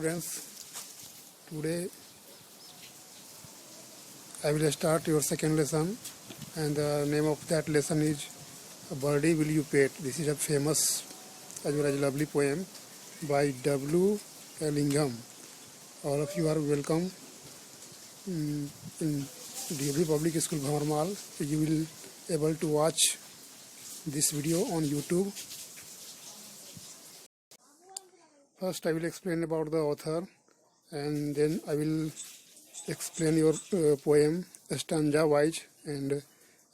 students, today I will start your second lesson, and the name of that lesson is Birdie Will You Pet. This is a famous as well as lovely poem by W. Ellingham. All of you are welcome in DAV Public School Bhamarmal. You will able to watch this video on YouTube. First I will explain about the author, and then I will explain your poem stanza wise, and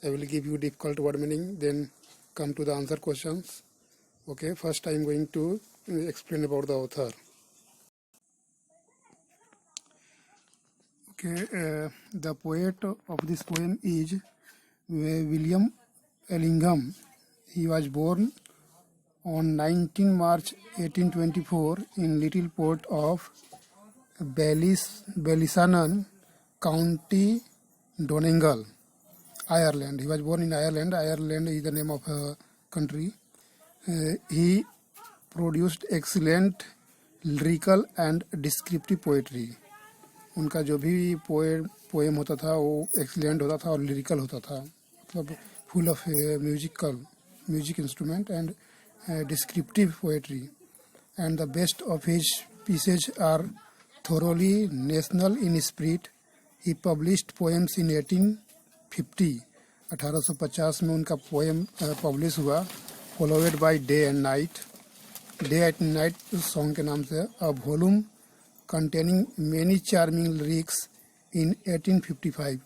I will give you difficult word meaning, then come to the answer questions. Okay, first I am going to explain about the author. Okay, the poet of this poem is William Ellingham. He was born on 19 March 1824 in Little Port of Ballysannon, County Donegal, Ireland. He was born in Ireland. Ireland is the name of a country. He produced excellent lyrical and descriptive poetry. उनका जो भी poem होता था वो excellent होता था और lyrical होता था, मतलब full of music instrument and descriptive poetry, and the best of his pieces are thoroughly national in spirit. He published poems in 1850. 1850 में उनका पोएम पब्लिश हुआ, followed by Day and Night. Day and Night song के नाम से a volume containing many charming lyrics in 1855.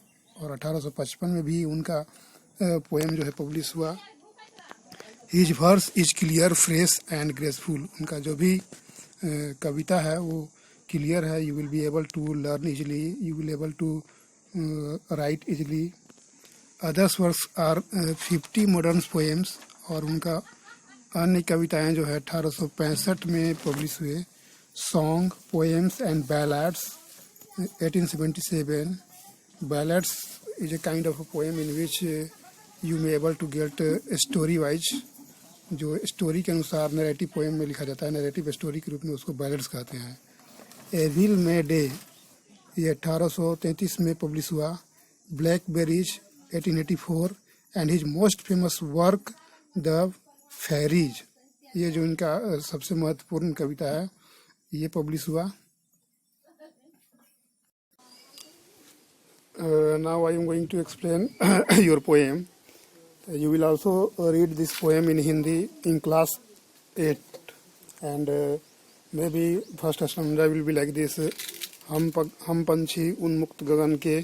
और 1855 में भी उनका पोएम जो है पब्लिश हुआ. His verse is clear, fresh and graceful. उनका जो भी कविता है वो क्लियर है. You will be able to learn easily. You will able to write easily. Others works are 50 modern poems. और उनका अन्य कविताएं जो है 1865 में पब्लिश हुए. Song, poems and ballads 1877. Ballads is a kind of a poem in which you may able to get story wise, जो story के अनुसार नैरेटिव पोएम में लिखा जाता है. नैरेटिव स्टोरी के रूप में उसको बैलेड्स कहते हैं. ए विल मे डे ये 1833 में पब्लिश हुआ. Blackberries 1884 and his most famous work The Fairies, ये जो इनका सबसे महत्वपूर्ण कविता है ये पब्लिश हुआ. Now I am going to explain your poem. You will also read this poem in Hindi in class 8, and maybe first stanza will be like this. हम पंछी उन्मुक्त गगन के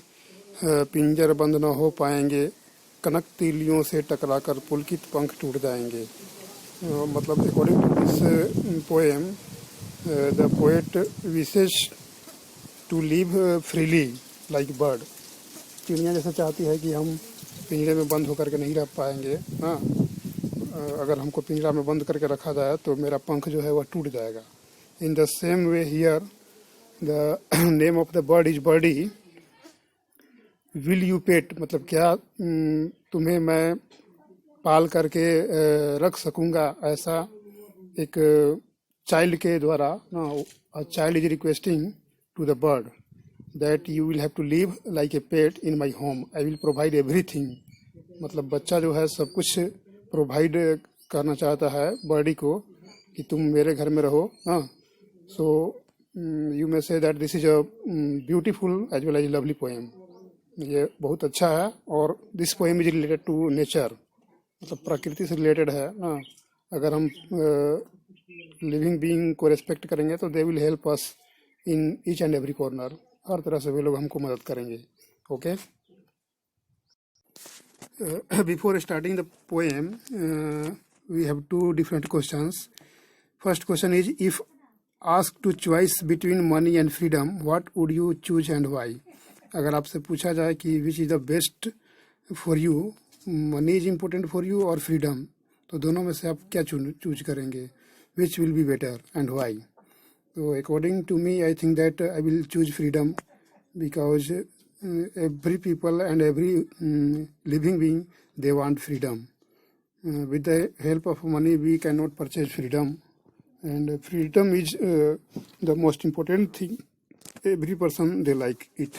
पिंजर बंद न हो पाएंगे, कनक तीलियों से टकराकर पुलकित पंख टूट जाएंगे. मतलब according to this poem, the poet wishes to live freely like bird. चिड़िया जैसे चाहती है कि हम पिंजरे में बंद होकर के नहीं रह पाएंगे. हाँ, अगर हमको पिंजरा में बंद करके रखा जाए तो मेरा पंख जो है वह टूट जाएगा. In the same way here the name of the bird is birdie. Will you pet मतलब क्या तुम्हें मैं पाल करके रख सकूंगा, ऐसा एक चाइल्ड के द्वारा. A child is requesting to the bird that you will have to live like a pet in my home. I will provide everything. मतलब बच्चा जो है सब कुछ प्रोवाइड करना चाहता है बर्डी को कि तुम मेरे घर में रहो. हाँ, so you may say that this is a beautiful as well as lovely poem. ये बहुत अच्छा है. और this poem is related to nature, मतलब प्रकृति से रिलेटेड है ना. अगर हम लिविंग बीइंग को रेस्पेक्ट करेंगे तो they will help us in each and every corner. हर तरह से वे लोग हमको मदद करेंगे. Okay, before starting the poem we have two different questions. First question is if asked to choice between money and freedom what would you choose and why. अगर आपसे पूछा जाए कि which is the best for you, money is important for you और freedom, तो दोनों में से आप क्या चूज करेंगे. Which will be better and why. So according to me, I think that I will choose freedom, because every people and every living being, they want freedom. With the help of money, we cannot purchase freedom. and freedom is the most important thing. Every person they like it.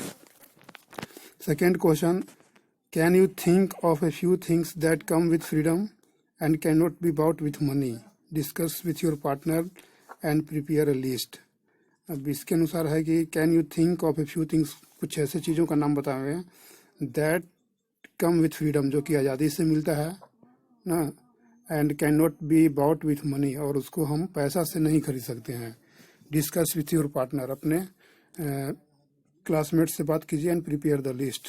Second question, can you think of a few things that come with freedom and cannot be bought with money? Discuss with your partner and prepare a list. अब इसके अनुसार है कि can you think of a few things, कुछ ऐसे चीज़ों का नाम बताए हैं दैट कम विथ फ्रीडम, जो कि आज़ादी से मिलता है ना, and can not be bought with money, और उसको हम पैसा से नहीं खरीद सकते हैं. डिस्कस विथ योर पार्टनर, अपने क्लासमेट से बात कीजिए and prepare the list.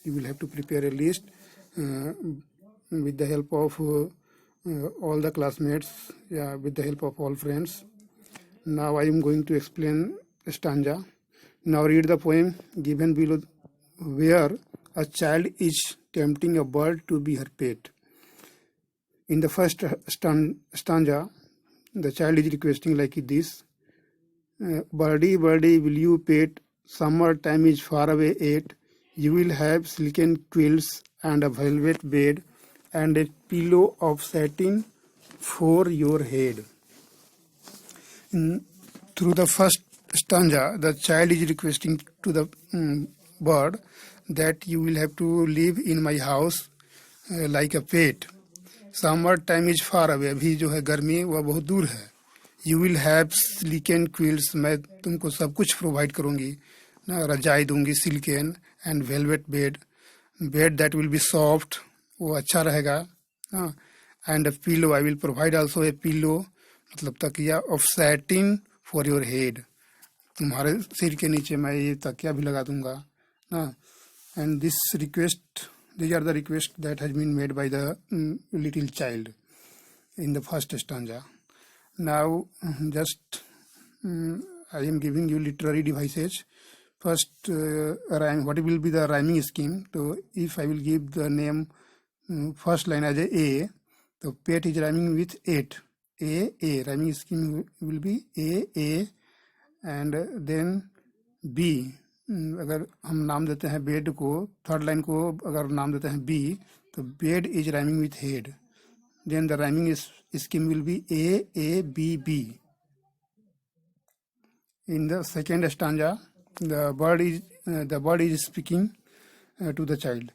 You will have to prepare a list with the help of all the classmates, with the help of all friends. Now I am going to explain a stanza. Now read the poem given below, where a child is tempting a bird to be her pet. In the first stanza, the child is requesting like this: birdie, birdie, will you pet? Summer time is far away yet. You will have silken quills and a velvet bed and a pillow of satin for your head. Through the first stanza, the child is requesting to the bird that you will have to live in my house like a pet. Summer time is far away. अभी जो है गर्मी वह बहुत दूर है. You will have silken quills. मैं तुमको सब कुछ प्रोवाइड करूँगी ना, रजाई दूंगी silken, and velvet bed, bed that will be soft, वो अच्छा रहेगा ना, and pillow, I will provide also a pillow, मतलब तकिया, of satin for your head, तुम्हारे सिर के नीचे मैं ये तकिया भी लगा दूंगा ना. And this request, these are the requests that has been made by the little child in the first stanza. Now just I am giving you literary devices. First rhyme, what will be the rhyming scheme? So if I will give the name first line as a, so pet is rhyming with eight. A rhyming scheme will be A and then B. अगर हम नाम देते हैं bed को, third line को अगर नाम देते हैं बी, तो bed is rhyming with head. Then the rhyming scheme will be A B B. In the second stanza, the bird is speaking to the child.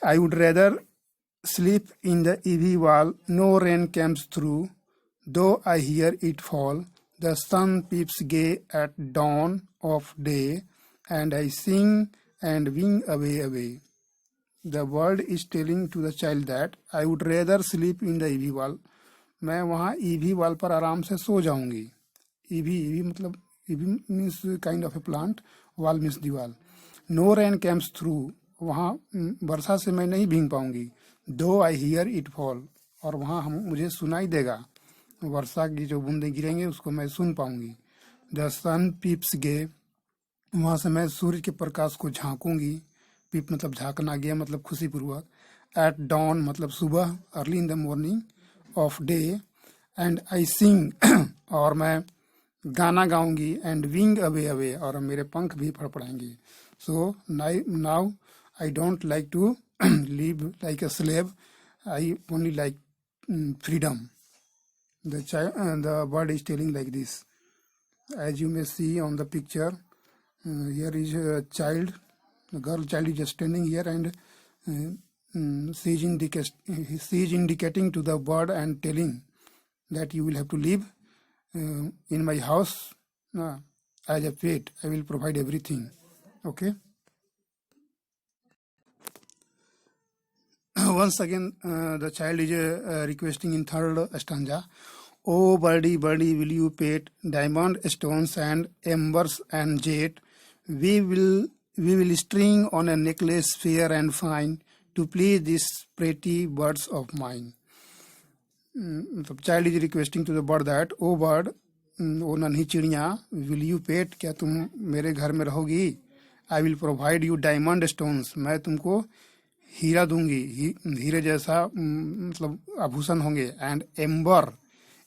I would rather sleep in the ivy wall. No rain comes through, though I hear it fall. The sun peeps gay at dawn of day, and I sing and wing away. The bird is telling to the child that I would rather sleep in the ivy wall. मैं वहाँ ivy wall पर आराम से सो जाऊंगी. ivy मतलब ivy means kind of a plant, wall means दीवार. No rain comes through, वहाँ वर्षा से मैं नहीं भीग पाऊंगी. Though I hear it fall, और वहाँ मुझे सुनाई देगा, वर्षा की जो बूंदें गिरेंगे उसको मैं सुन पाऊंगी. The sun peeps gay, वहाँ से मैं सूर्य के प्रकाश को झांकूंगी. पीप मतलब झांकना, गया मतलब खुशी पूर्वक. At dawn मतलब सुबह, early in the morning of day. And I sing, और मैं गाना गाऊंगी. And wing away, और मेरे पंख भी फड़फड़ाएंगे. So now I don't like to live like a slave. I only like freedom. The bird is telling like this. As you may see on the picture, here is a child. The girl child is just standing here, and she is indicating to the bird and telling that you will have to live in my house as a pet. I will provide everything. Okay. Once again, the child is requesting in third stanza. Oh birdie, birdie, will you pet diamond stones and embers and jet? We will string on a necklace fair and fine to please these pretty birds of mine. The child is requesting to the bird that, oh bird, ओ नन्ही चिड़िया, will you pet, क्या तुम मेरे घर में रहोगी? I will provide you diamond stones, मैं तुमको हीरा दूंगी, हीरे जैसा मतलब आभूषण होंगे. And amber,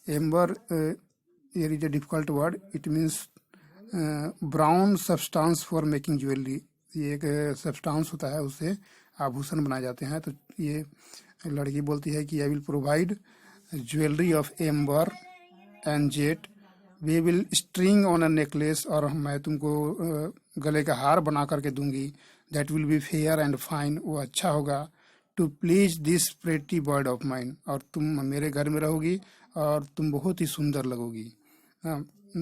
here is a difficult word. It means brown substance for making jewelry. ये एक सब्सटेंस होता है, उससे आभूषण बनाए जाते हैं. तो ये लड़की बोलती है कि I will provide jewelry of amber and jet. We will string on a necklace, और मैं तुमको गले का हार बना करके दूंगी. That will be fair and fine, वो अच्छा होगा. To please this pretty bird of mine, और तुम मेरे घर में रहोगी और तुम बहुत ही सुंदर लगोगी.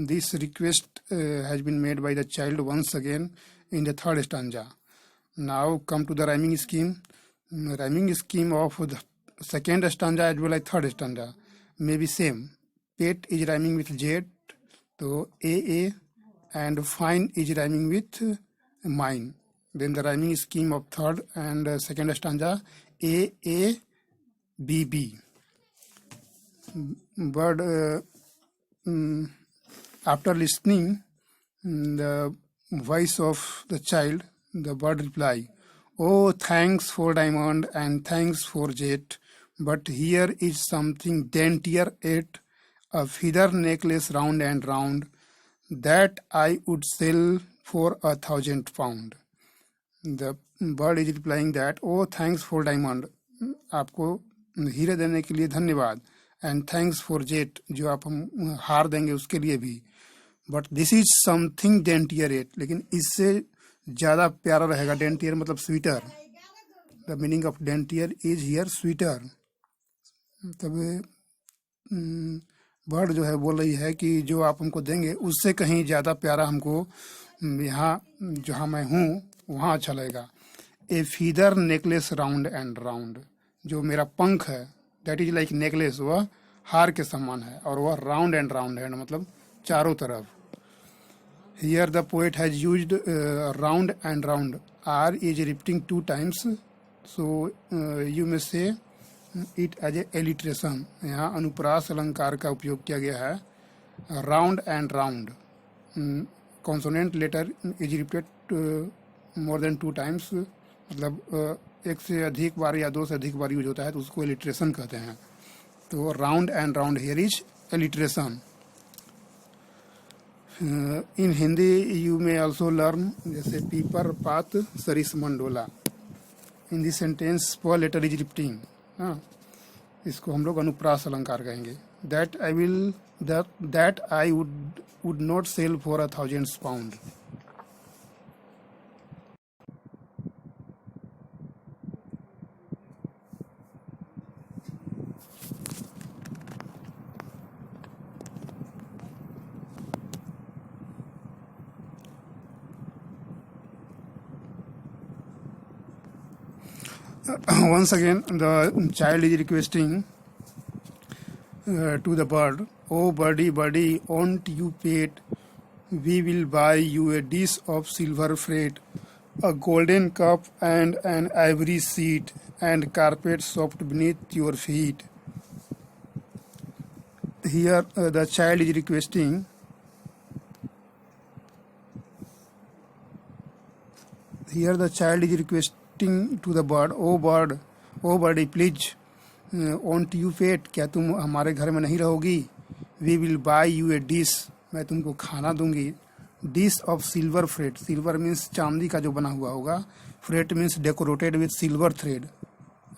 This request has been made by the child once again in the third stanza. Now come to the rhyming scheme. Rhyming scheme of the second stanza as well as third stanza may be same. Pet is rhyming with jet, so A, and fine is rhyming with mine. Then the rhyming scheme of third and second stanza, A, B. But after listening the voice of the child, the bird reply, "Oh, thanks for diamond and thanks for jet, but here is something daintier yet, a feather necklace round and round, that I would sell for 1,000 pounds." The bird is replying that, "Oh, thanks for diamond, आपको हीरे देने के लिए धन्यवाद, and thanks for jet, जो आप हम हार देंगे उसके लिए भी, but this is something daintier yet, लेकिन इससे ज़्यादा प्यारा रहेगा." daintier मतलब sweeter. The meaning of daintier is here sweeter. तब बर्ड जो है बोल रही है कि जो आप हमको देंगे उससे कहीं ज़्यादा प्यारा हमको यहाँ जहाँ मैं हूँ वहाँ अच्छा लगेगा. A feather necklace round and round, जो मेरा पंख है, दैट इज लाइक नेकलेस, वह हार के समान है, और वह राउंड एंड राउंड है, मतलब चारों तरफ. Here the poet has used round and round. R is repeating 2 times, so you may say it as a alliteration. यहाँ अनुप्रास अलंकार का उपयोग किया गया है. Round and round, consonant letter is repeated more than 2 times, मतलब एक से अधिक बार या 2 से अधिक बार यूज होता है तो उसको एलिट्रेशन कहते हैं. तो round and round here is alliteration. In Hindi you may also learn, जैसे पीपर पात सरिस मंडोला. इन दिस सेंटेंस पर लेटर इज रिपीटिंग. इसको हम लोग अनुप्रास अलंकार कहेंगे. That I would not sell for 1,000 pounds. Once again, the child is requesting to the bird, "Oh, birdie, birdie, won't you pet? We will buy you a dish of silver freight, a golden cup and an ivory seat, and carpet soft beneath your feet." Here the child is requesting to the bird, "Oh birdie, please, won't you pet? क्या तुम हमारे घर में नहीं रहोगी? We will buy you a dish, मैं तुमको खाना दूंगी. Dish of silver freight, silver means चांदी का जो बना हुआ होगा, freight means decorated with silver thread,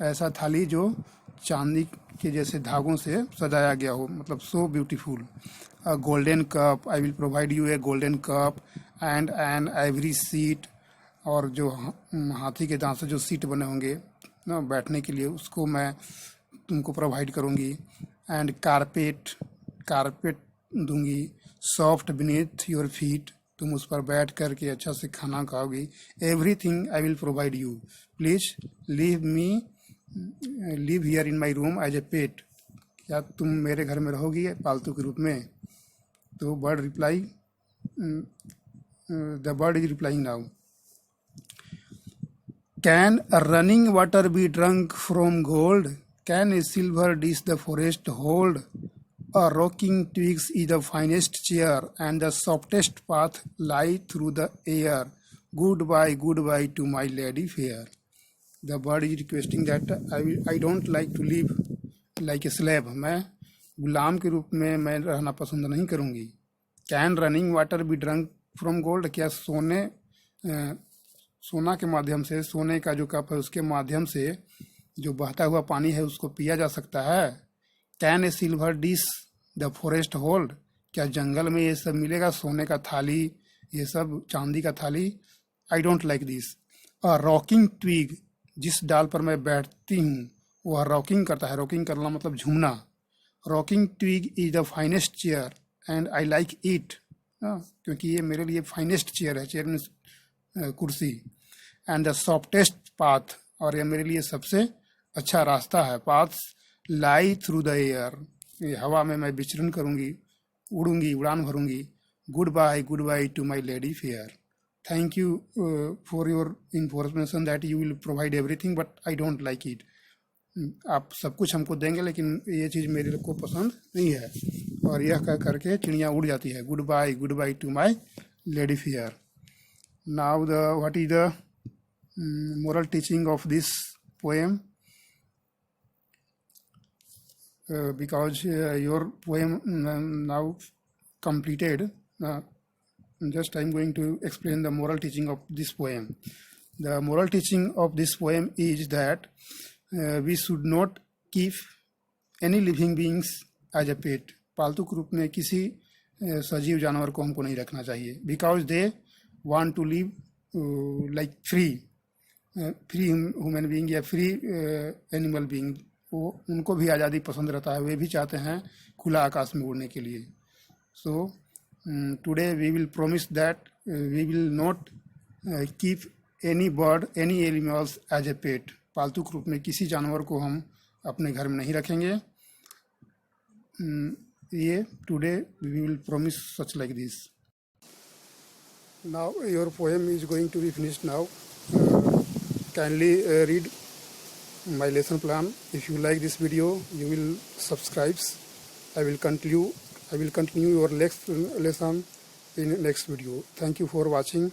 ऐसा थाली जो चांदी के जैसे धागों से सजाया गया हो, मतलब so beautiful. A golden cup, I will provide you a golden cup, and an ivory seat, और जो हाथी के दांत से जो सीट बने होंगे ना बैठने के लिए, उसको मैं तुमको प्रोवाइड करूँगी. एंड कारपेट दूंगी. सॉफ्ट बीनीथ योर फीट, तुम उस पर बैठ कर के अच्छा से खाना खाओगी. Everything I will provide you. Please live here in my room as a pet, क्या तुम मेरे घर में रहोगी पालतू के रूप में? तो the bird is replying now, "Can a running water be drunk from gold? Can a silver dish the forest hold? A rocking twigs is the finest chair, and the softest path lie through the air. Goodbye, goodbye to my lady fair." The bird is requesting that I don't like to live like a slave. मैं गुलाम के रूप में मैं रहना पसंद नहीं करूँगी. Can running water be drunk from gold? क्या सोना के माध्यम से, सोने का जो कप है उसके माध्यम से जो बहता हुआ पानी है उसको पिया जा सकता है? Can a silver dish the forest hold, क्या जंगल में ये सब मिलेगा, सोने का थाली, ये सब चांदी का थाली. I don't like this. Rocking twig, जिस डाल पर मैं बैठती हूँ वह रॉकिंग करता है. रॉकिंग करना मतलब झूमना. Rocking twig is the finest chair and I like it. क्योंकि ये मेरे लिए फाइनेस्ट चेयर है. चेयर में कुर्सी. एंड द सॉफ्टेस्ट पाथ, और ये मेरे लिए सबसे अच्छा रास्ता है. Path lie through the air, ये हवा में मैं विचरण करूंगी, उड़ूंगी, उड़ान भरूंगी. Good bye to my lady fair. Thank you for your information that you will provide everything but I don't like it. आप सब कुछ हमको देंगे लेकिन ये चीज़ मेरे को पसंद नहीं है. और यह कह करके चिड़िया उड़ जाती है. Good bye to my lady fair. Now the what is the moral teaching of this poem? Because your poem now completed, just I'm going to explain the moral teaching of this poem. The moral teaching of this poem is that we should not keep any living beings as a pet. पालतू के रूप में किसी सजीव जानवर को हमको नहीं रखना चाहिए. Because they want to live like free human being या फ्री एनिमल बीइंग. वो उनको भी आज़ादी पसंद रहता है. वे भी चाहते हैं खुला आकाश में उड़ने के लिए. So today we will promise that we will not keep any bird any animals as a pet. पालतू के रूप में किसी जानवर को हम अपने घर में नहीं रखेंगे. ये today we will promise such like this. Now your poem is going to be finished now. Kindly read my lesson plan. If you like this video, you will subscribe. I will continue your next lesson in next video. Thank you for watching.